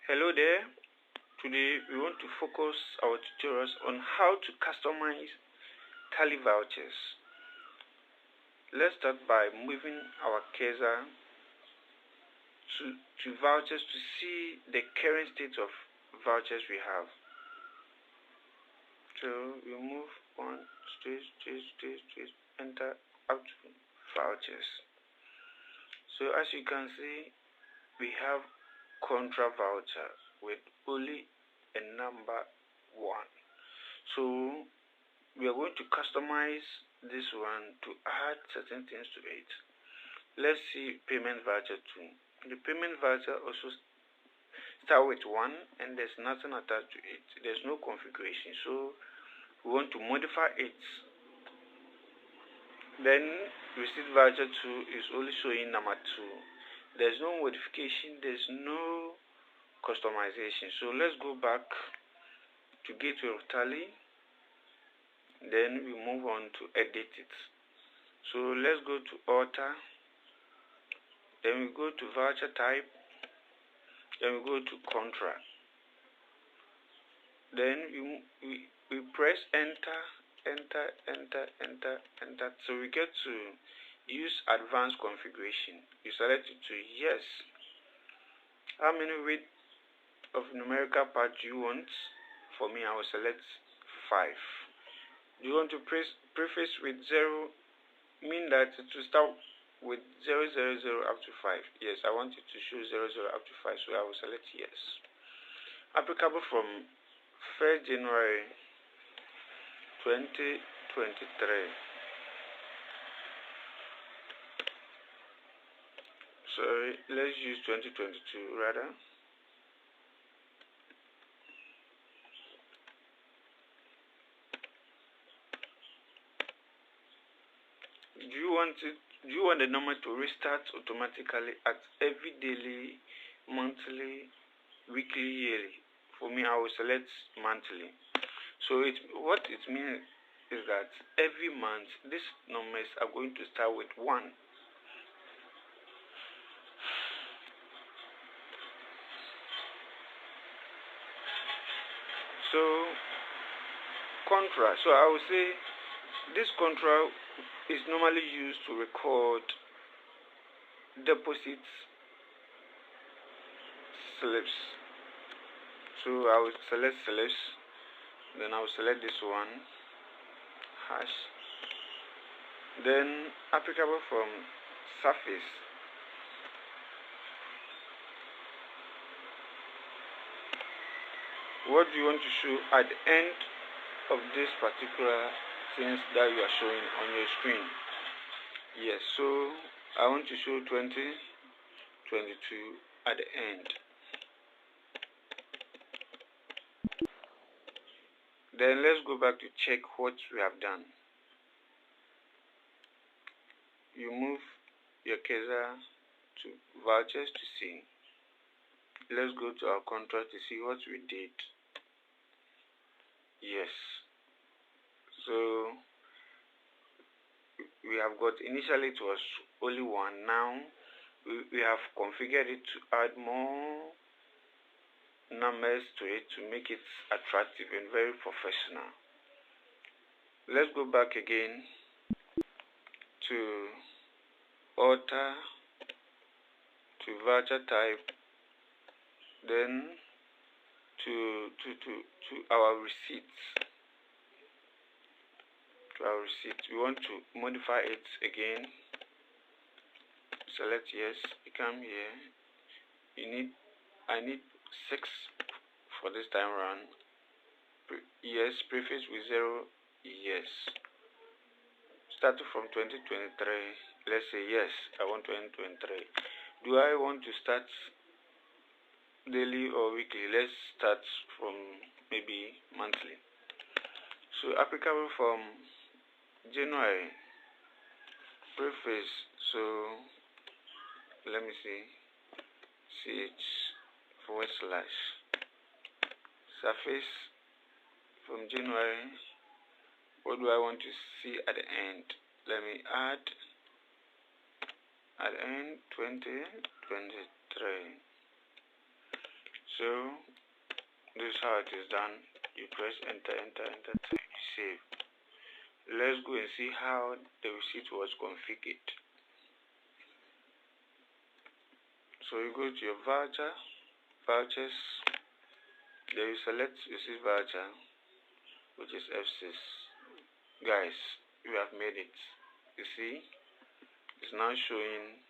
Hello there. Today we want to focus our tutorials on how to customize tally vouchers. Let's start by moving our cursor to vouchers to see the current state of vouchers we have. So we move on, straight, enter up to vouchers. So as you can see, we have contra voucher with only a number 1. So we are going to customize this one to add certain things to it. Let's see payment voucher 2. The payment voucher also start with 1 and there's nothing attached to it. There's no configuration, so we want to modify it. Then receipt voucher 2 is only showing number 2. There's no modification, there's no customization. So let's go back to gateway of tally, then we move on to edit it. So let's go to alter, then we go to voucher type, then we go to contra, then we press enter, so we get to use advanced configuration. You select it to yes. How many width of numerical part do you want? For me, I will select 5. Do you want to preface with 0? Mean that it will start with 000 up to 5. Yes, I want it to show 00 up to 5, so I will select yes. Applicable from 1st January 2023. Sorry, let's use 2022 rather. Do you want the number to restart automatically at every daily, monthly, weekly, yearly? For me, I will select monthly. So what it means is that every month these numbers are going to start with 1. So contra. So I will say this contra is normally used to record deposit slips. So I will select slips, then I will select this one, hash, then applicable from surface. What do you want to show at the end of this particular things that you are showing on your screen? Yes, so I want to show 2022 at the end. Then let's go back to check what we have done. You move your cursor to vouchers to see. Let's go to our contract to see what we did. Yes. So we have got, initially it was only 1. Now we have configured it to add more numbers to it to make it attractive and very professional. Let's go back again to alter, to voucher type, then to our receipts. We want to modify it again. Select yes. You come here. I need 6 for this time around. Yes, preface with 0. Yes. Starting from 2023. Let's say yes, I want 2023. Do I want to start daily or weekly? Let's start from maybe monthly. So applicable from January, preface, so let me see, ch// surface from January. What do I want to see at the end? Let me add at the end 2023. So this is how it is done. You press enter, you save. Let's go and see how the receipt was configured. So you go to your vouchers, then you select receipt voucher, which is F6. Guys, we have made it. You see, it's now showing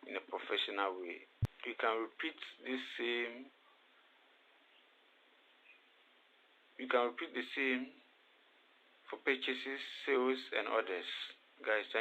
in a professional way. You can repeat the same. For purchases, sales, and orders. Guys, thank you.